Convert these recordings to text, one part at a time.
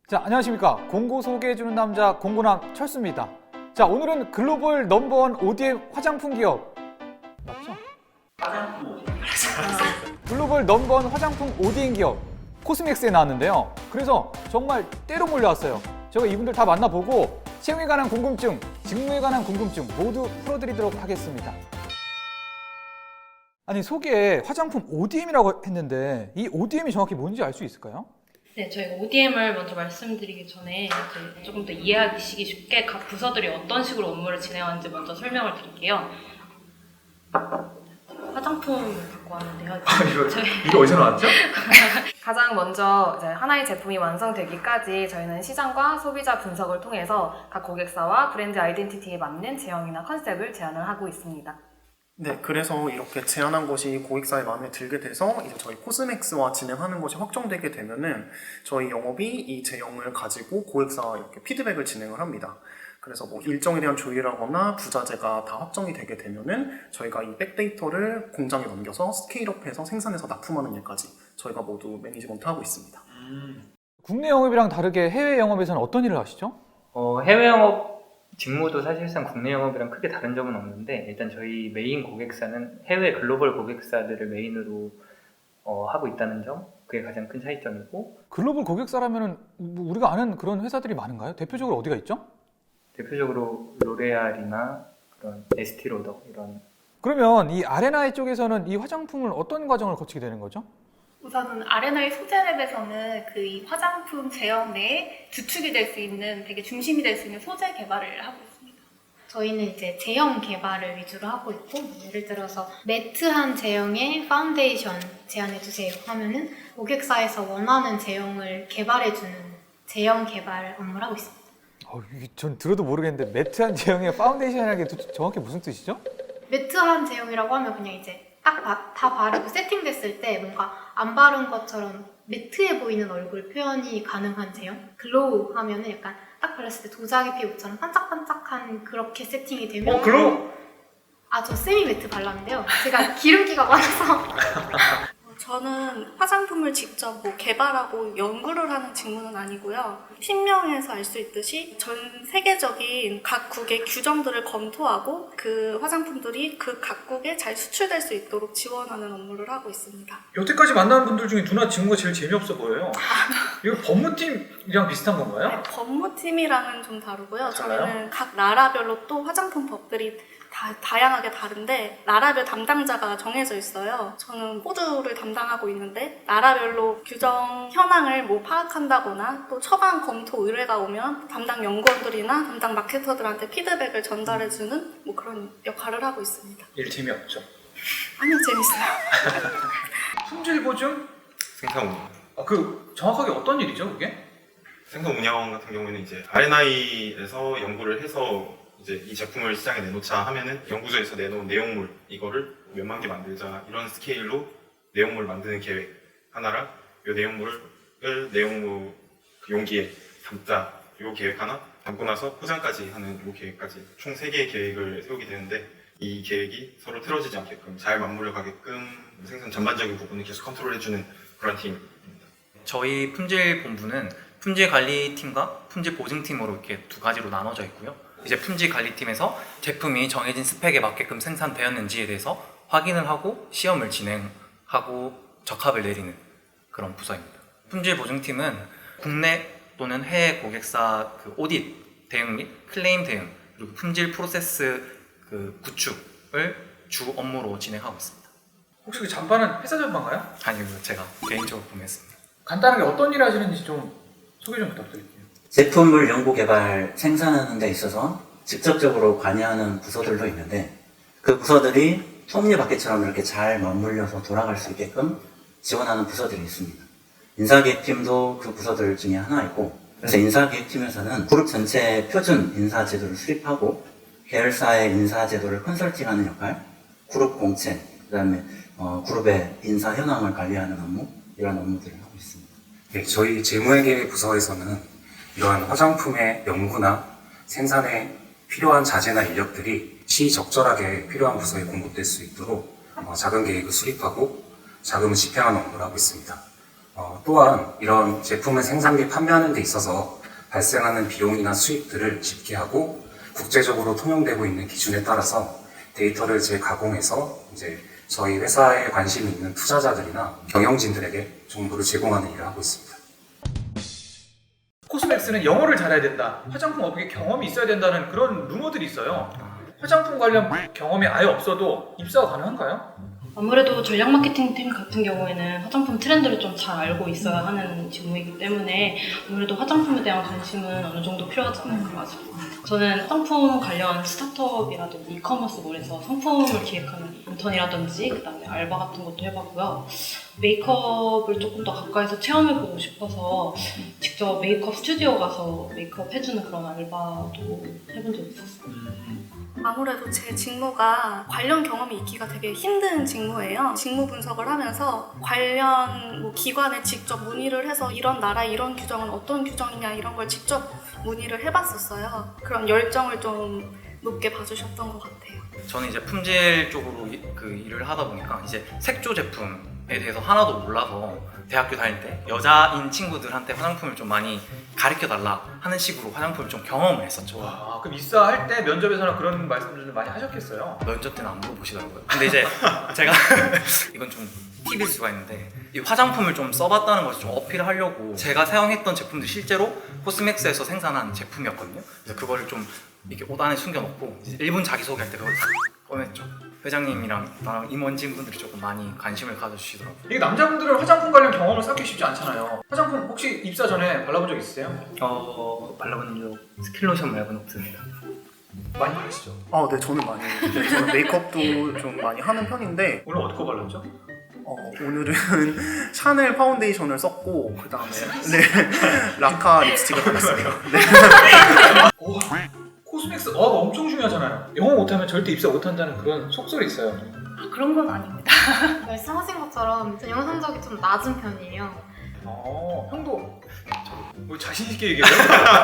자, 안녕하십니까. 공고 소개해주는 남자 공고남 철수입니다. 자, 오늘은 글로벌 넘버원 ODM 화장품 기업 맞죠? 글로벌 넘버원 화장품 ODM 기업 코스맥스에 나왔는데요. 그래서 정말 때로 몰려왔어요. 제가 이분들 다 만나보고 채용에 관한 궁금증, 직무에 관한 궁금증 모두 풀어드리도록 하겠습니다. 아니, 소개에 화장품 ODM이라고 했는데 이 ODM이 정확히 뭔지 알 수 있을까요? 네, 저희 ODM을 먼저 말씀드리기 전에 이제 조금 더 이해하기 쉽게 각 부서들이 어떤 식으로 업무를 진행하는지 먼저 설명을 드릴게요. 화장품을 갖고 왔는데요. 이거 어디서 나왔죠? 가장 먼저 이제 하나의 제품이 완성되기까지 저희는 시장과 소비자 분석을 통해서 각 고객사와 브랜드 아이덴티티에 맞는 제형이나 컨셉을 제안을 하고 있습니다. 네, 그래서 이렇게 제안한 것이 고객사의 마음에 들게 돼서 이제 저희 코스맥스와 진행하는 것이 확정되게 되면은 저희 영업이 이 제형을 가지고 고객사와 이렇게 피드백을 진행을 합니다. 그래서 뭐 일정에 대한 조율하거나 부자재가 다 확정이 되게 되면은 저희가 이 백데이터를 공장에 넘겨서 스케일업해서 생산해서 납품하는 일까지 저희가 모두 매니지먼트 하고 있습니다. 국내 영업이랑 다르게 해외 영업에서는 어떤 일을 하시죠? 해외 영업 직무도 사실상 국내 영업이랑 크게 다른 점은 없는데, 일단 저희 메인 고객사는 해외 글로벌 고객사들을 메인으로 하고 있다는 점, 그게 가장 큰 차이점이고, 글로벌 고객사라면은 뭐 우리가 아는 그런 회사들이 많은가요? 대표적으로 어디가 있죠? 대표적으로 로레알이나 그런 에스티로더 이런. 그러면 이 R&I 쪽에서는 이 화장품을 어떤 과정을 거치게 되는 거죠? 우선은 R&I 소재랩에서는 그 이 화장품 제형 내에 주축이 될 수 있는, 되게 중심이 될 수 있는 소재 개발을 하고 있습니다. 저희는 이제 제형 개발을 위주로 하고 있고, 예를 들어서 매트한 제형의 파운데이션 제안해주세요 하면은 고객사에서 원하는 제형을 개발해주는 제형 개발 업무를 하고 있습니다. 이게 전 들어도 모르겠는데 매트한 제형의 파운데이션이라는 게 정확히 무슨 뜻이죠? 매트한 제형이라고 하면 그냥 이제 딱 다 바르고 세팅됐을 때 뭔가 안 바른 것처럼 매트해 보이는 얼굴 표현이 가능한 제형? 글로우 하면은 약간 딱 발랐을 때 도자기 피부처럼 반짝반짝한 그렇게 세팅이 되면 글로우? 저 세미 매트 발랐는데요. 제가 기름기가 많아서 저는 화장품을 직접 뭐 개발하고 연구를 하는 직무는 아니고요. 팀명에서 알 수 있듯이 전 세계적인 각국의 규정들을 검토하고 그 화장품들이 그 각국에 잘 수출될 수 있도록 지원하는 업무를 하고 있습니다. 여태까지 만난 분들 중에 누나 직무가 제일 재미없어 보여요. 이거 법무팀이랑 비슷한 건가요? 네, 법무팀이랑은 좀 다르고요. 달라요? 저희는 각 나라별로 또 화장품 법들이 다양하게 다른데 나라별 담당자가 정해져 있어요. 저는 호주를 담당하고 있는데 나라별로 규정 현황을 뭐 파악한다거나 또 처방 검토 의뢰가 오면 담당 연구원들이나 담당 마케터들한테 피드백을 전달해주는 뭐 그런 역할을 하고 있습니다. 일 재미없죠. 아니요, 재밌어요. 품질 보증? 생산 운영. 그 정확하게 어떤 일이죠, 그게? 생산 운영 같은 경우에는 이제 R&I에서 연구를 해서 이제 이 제품을 시장에 내놓자 하면은 연구소에서 내놓은 내용물 이거를 몇만 개 만들자 이런 스케일로 내용물 만드는 계획 하나랑 이 내용물을 내용물 용기에 담자 이 계획 하나 담고 나서 포장까지 하는 이 계획까지 총 3개의 계획을 세우게 되는데 이 계획이 서로 틀어지지 않게끔 잘 맞물려 가게끔 생산 전반적인 부분을 계속 컨트롤해주는 그런 팀입니다. 저희 품질 본부는 품질 관리팀과 품질 보증팀으로 이렇게 두 가지로 나눠져 있고요. 이제 품질 관리팀에서 제품이 정해진 스펙에 맞게끔 생산되었는지에 대해서 확인을 하고 시험을 진행하고 적합을 내리는 그런 부서입니다. 품질 보증팀은 국내 또는 해외 고객사 그 오딧 대응 및 클레임 대응 그리고 품질 프로세스 그 구축을 주 업무로 진행하고 있습니다. 혹시 그 잠바는 회사 잠바인가요? 아니요, 제가 개인적으로 구매했습니다. 간단하게 어떤 일 하시는지 좀 소개 좀 부탁드릴게요. 제품을 연구 개발 생산하는 데 있어서 직접적으로 관여하는 부서들도 있는데 그 부서들이 톱니바퀴처럼 이렇게 잘 맞물려서 돌아갈 수 있게끔 지원하는 부서들이 있습니다. 인사기획팀도 그 부서들 중에 하나이고, 그래서 인사기획팀에서는 그룹 전체 표준 인사제도를 수립하고 계열사의 인사제도를 컨설팅하는 역할, 그룹 공채, 그 다음에 그룹의 인사 현황을 관리하는 업무, 이런 업무들을 하고 있습니다. 네, 저희 재무회계 부서에서는 이러한 화장품의 연구나 생산에 필요한 자재나 인력들이 시적절하게 필요한 부서에 공급될 수 있도록 자금 계획을 수립하고 자금을 집행하는 업무를 하고 있습니다. 또한 이런 제품을 생산 및 판매하는 데 있어서 발생하는 비용이나 수익들을 집계하고 국제적으로 통용되고 있는 기준에 따라서 데이터를 재가공해서 이제 저희 회사에 관심이 있는 투자자들이나 경영진들에게 정보를 제공하는 일을 하고 있습니다. 코스맥스는 영어를 잘해야 된다. 화장품 업계 경험이 있어야 된다는 그런 루머들이 있어요. 화장품 관련 경험이 아예 없어도 입사가 가능한가요? 아무래도 전략 마케팅 팀 같은 경우에는 화장품 트렌드를 좀 잘 알고 있어야 하는 직무이기 때문에 아무래도 화장품에 대한 관심은 어느 정도 필요하지 않을까 싶습니다. 저는 화장품 관련 스타트업이라든지 이커머스몰에서 상품을 기획하는 인턴이라든지 그다음에 알바 같은 것도 해봤고요. 메이크업을 조금 더 가까이서 체험해보고 싶어서 직접 메이크업 스튜디오 가서 메이크업 해주는 그런 알바도 해본 적이 있었어요. 아무래도 제 직무가 관련 경험이 있기가 되게 힘든 직무예요. 직무 분석을 하면서 관련 기관에 직접 문의를 해서 이런 나라 이런 규정은 어떤 규정이냐 이런 걸 직접 문의를 해봤었어요. 그런 열정을 좀 높게 봐주셨던 것 같아요. 저는 이제 품질 쪽으로 일을 하다 보니까 이제 색조 제품에 대해서 하나도 몰라서 대학교 다닐 때 여자인 친구들한테 화장품을 좀 많이 가르쳐 달라 하는 식으로 화장품을 좀 경험을 했었죠. 와, 그럼 입사할 때 면접에서는 그런 말씀들을 많이 하셨겠어요? 면접 때는 안 물어보시더라고요. 근데 이제 제가 이건 좀 팁일 수가 있는데 이 화장품을 좀 써봤다는 것을 좀 어필하려고 제가 사용했던 제품들 실제로 코스맥스에서 생산한 제품이었거든요. 그래서 그거를 좀 이렇게 옷 안에 숨겨놓고 이제 1분 자기소개할 때 그걸 딱 꺼냈죠. 회장님이랑 나랑 임원진분들이 조금 많이 관심을 가져주시더라고요. 이게 남자분들은 화장품 관련 경험을 쌓기 쉽지 않잖아요. 화장품 혹시 입사 전에 발라본 적 있으세요? 발라본 적 스킨로션 말고는 없습니다. 많이 바르시죠? 네, 저는 많이. 네, 저는 메이크업도 좀 많이 하는 편인데 오늘 어디 거 발랐죠? 오늘은 샤넬 파운데이션을 썼고 그 다음에 라카 립스틱을 발랐어요. 네. 코스맥스 어가 엄청 중요하잖아요. 영어 못하면 절대 입사 못한다는 그런 속설이 있어요. 그런 건 아닙니다. 말씀하신 것처럼 영어 성적이 좀 낮은 편이에요. 형도 뭐 자신 있게 얘기해요?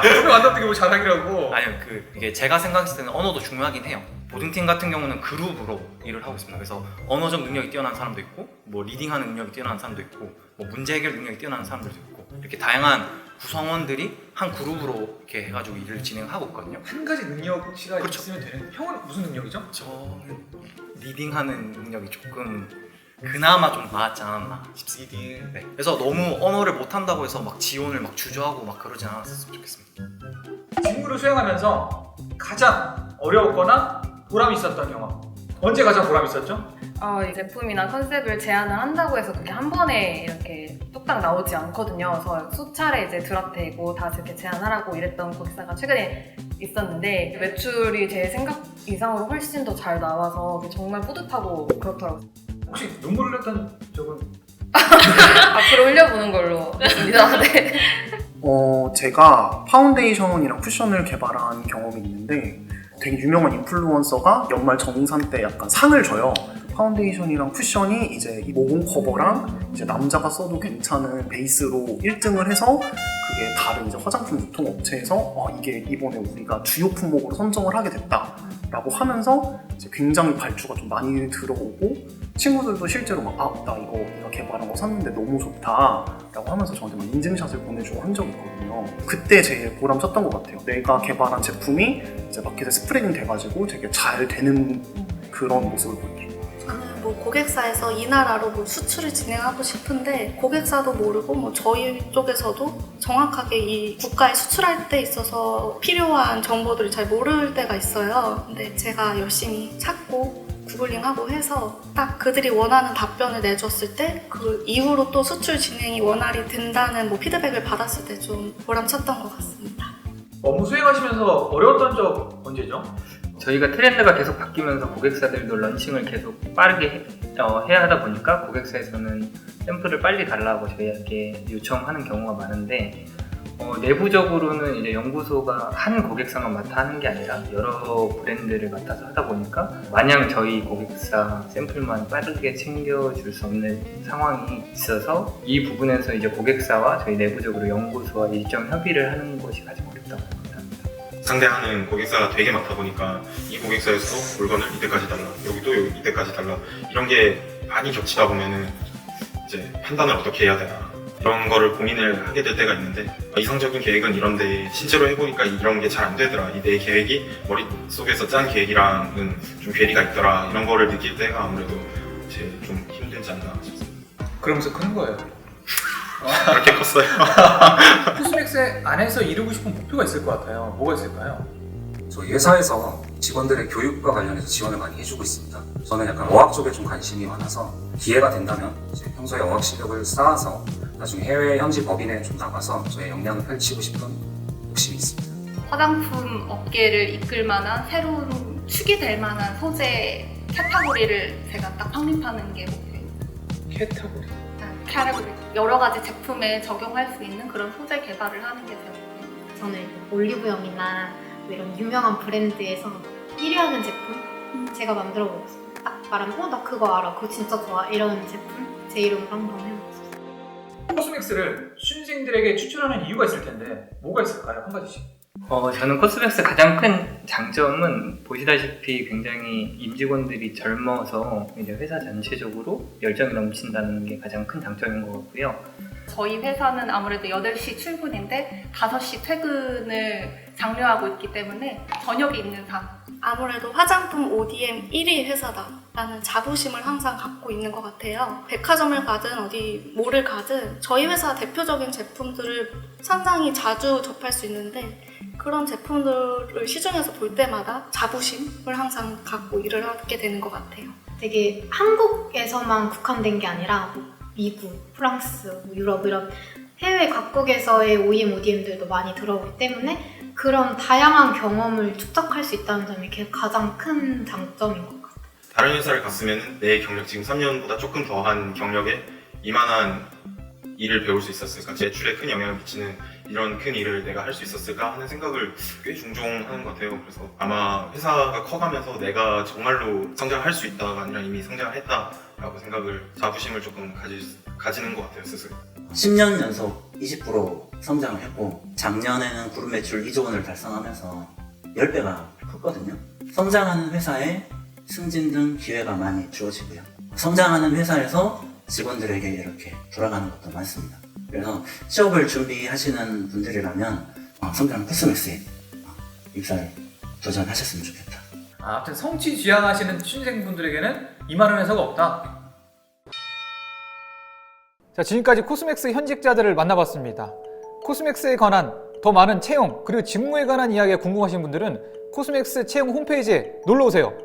오늘 만났더니 뭐 자랑이라고. 아니요, 이게 제가 생각했을 때는 언어도 중요하긴 해요. 보증팀 같은 경우는 그룹으로 일을 하고 있습니다. 그래서 언어적 능력이 뛰어난 사람도 있고, 뭐 리딩하는 능력이 뛰어난 사람도 있고, 뭐 문제 해결 능력이 뛰어난 사람들도 있고, 이렇게 다양한 구성원들이 한 그룹으로 이렇게 해가지고 일을 진행하고 있거든요. 한 가지 능력치가 그렇죠. 있으면 되는. 형은 무슨 능력이죠? 저는 리딩하는 능력이 조금 그나마 좀 나았지 않았나 싶습니다. 네. 그래서 너무 언어를 못한다고 해서 막 지원을 막 주저하고 막 그러진 않았으면 좋겠습니다. 직무를 수행하면서 가장 어려웠거나 보람이 있었던 경험. 언제 가장 보람이 있었죠? 이 제품이나 컨셉을 제안을 한다고 해서 그게 한 번에 이렇게 뚝딱 나오지 않거든요. 그래서 수차례 이제 드랍되고 다 이렇게 제안하라고 이랬던 고객사가 최근에 있었는데 매출이 제 생각 이상으로 훨씬 더 잘 나와서 정말 뿌듯하고 그렇더라고요. 혹시 눈물 흘렸던 적은? 앞으로 흘려보는 걸로 믿습니다. 네. 제가 파운데이션이랑 쿠션을 개발한 경험이 있는데 되게 유명한 인플루언서가 연말 정산 때 약간 상을 줘요. 파운데이션이랑 쿠션이 이제 이 모공 커버랑 이제 남자가 써도 괜찮은 베이스로 1등을 해서 그게 다른 이제 화장품 유통업체에서 이게 이번에 우리가 주요 품목으로 선정을 하게 됐다라고 하면서 이제 굉장히 발주가 좀 많이 들어오고 친구들도 실제로 막 나 이거 내가 개발한 거 샀는데 너무 좋다라고 하면서 저한테 막 인증샷을 보내주고 한 적이 있거든요. 그때 제일 보람 쳤던 것 같아요. 내가 개발한 제품이 이제 마켓에 스프레딩 돼가지고 되게 잘 되는 그런 모습을 볼 때. 저는 고객사에서 이 나라로 수출을 진행하고 싶은데 고객사도 모르고 저희 쪽에서도 정확하게 이 국가에 수출할 때 있어서 필요한 정보들을 잘 모를 때가 있어요. 근데 제가 열심히 찾고 구글링하고 해서 딱 그들이 원하는 답변을 내줬을 때 그 이후로 또 수출 진행이 원활히 된다는 피드백을 받았을 때 좀 보람찼던 것 같습니다. 업무 수행하시면서 어려웠던 적 언제죠? 저희가 트렌드가 계속 바뀌면서 고객사들도 런칭을 계속 빠르게 해야 하다 보니까 고객사에서는 샘플을 빨리 달라고 저희에게 요청하는 경우가 많은데 내부적으로는 이제 연구소가 한 고객사만 맡아 하는 게 아니라 여러 브랜드를 맡아서 하다 보니까 마냥 저희 고객사 샘플만 빠르게 챙겨줄 수 없는 상황이 있어서 이 부분에서 이제 고객사와 저희 내부적으로 연구소와 일정 협의를 하는 것이 가장 어렵다고 생각합니다. 상대하는 고객사가 되게 많다 보니까 이 고객사에서 물건을 이때까지 달라, 여기도 이때까지 달라, 이런 게 많이 겹치다 보면은 이제 판단을 어떻게 해야 되나 그런 거를 고민을 하게 될 때가 있는데 이상적인 계획은 이런데 실제로 해보니까 이런 게 잘 안 되더라. 이 내 계획이 머릿속에서 짠 계획이랑은 좀 괴리가 있더라. 이런 거를 느낄 때가 아무래도 제일 좀 힘들지 않나 싶습니다. 그러면서 크는 거예요. 그렇게 컸어요. 코스맥스 안에서 이루고 싶은 목표가 있을 것 같아요. 뭐가 있을까요? 저희 회사에서 직원들의 교육과 관련해서 지원을 많이 해주고 있습니다. 저는 약간 어학 쪽에 좀 관심이 많아서 기회가 된다면 이제 평소에 어학 실력을 쌓아서 나중에 해외 현지 법인에 좀 나가서 저의 역량을 펼치고 싶은 욕심이 있습니다. 화장품 업계를 이끌 만한 새로운 축이 될 만한 소재 카테고리를 제가 딱 확립하는 게 목표입니다. 캐터고리. 카테고리. 여러 가지 제품에 적용할 수 있는 그런 소재 개발을 하는 게 제 목표입니다. 저는 올리브영이나 이런 유명한 브랜드에서 1위 하는 제품 제가 만들어 보고 있어요. 딱 말하면 나 그거 알아, 그거 진짜 좋아 이런 제품 제 이름으로 한번 해보고 싶어요. 코스맥스를 신생들에게 추천하는 이유가 있을 텐데 뭐가 있을까요? 한 가지씩. 저는 코스맥스 가장 큰 장점은 보시다시피 굉장히 임직원들이 젊어서 이제 회사 전체적으로 열정이 넘친다는 게 가장 큰 장점인 것 같고요. 저희 회사는 아무래도 8시 출근인데 5시 퇴근을 장려하고 있기 때문에 저녁이 있는 삶. 아무래도 화장품 ODM 1위 회사다라는 자부심을 항상 갖고 있는 것 같아요. 백화점을 가든 어디 몰을 가든 저희 회사 대표적인 제품들을 상당히 자주 접할 수 있는데 그런 제품들을 시중에서 볼 때마다 자부심을 항상 갖고 일을 하게 되는 것 같아요. 되게 한국에서만 국한된 게 아니라 뭐 미국, 프랑스, 뭐 유럽 이런 해외 각국에서의 OEM, ODM들도 많이 들어오기 때문에 그런 다양한 경험을 축적할 수 있다는 점이 가장 큰 장점인 것 같아요. 다른 회사를 갔으면 내 경력 지금 3년보다 조금 더한 경력에 이만한 일을 배울 수 있었을까? 매출에 큰 영향을 미치는 이런 큰 일을 내가 할 수 있었을까? 하는 생각을 꽤 종종 하는 것 같아요. 그래서 아마 회사가 커가면서 내가 정말로 성장할 수 있다가 아니라 이미 성장을 했다라고 생각을, 자부심을 조금 가지는 것 같아요, 스스로. 10년 연속 20% 성장을 했고 작년에는 그룹 매출 2조 원을 달성하면서 10배가 컸거든요. 성장하는 회사에 승진 등 기회가 많이 주어지고요. 성장하는 회사에서 직원들에게 이렇게 돌아가는 것도 많습니다. 그래서 취업을 준비하시는 분들이라면 성장하는 코스맥스에 입사를 도전하셨으면 좋겠다. 아무튼 성취 지향하시는 신생분들에게는 이만한 회사가 없다. 자, 지금까지 코스맥스 현직자들을 만나봤습니다. 코스맥스에 관한 더 많은 채용 그리고 직무에 관한 이야기가 궁금하신 분들은 코스맥스 채용 홈페이지에 놀러오세요.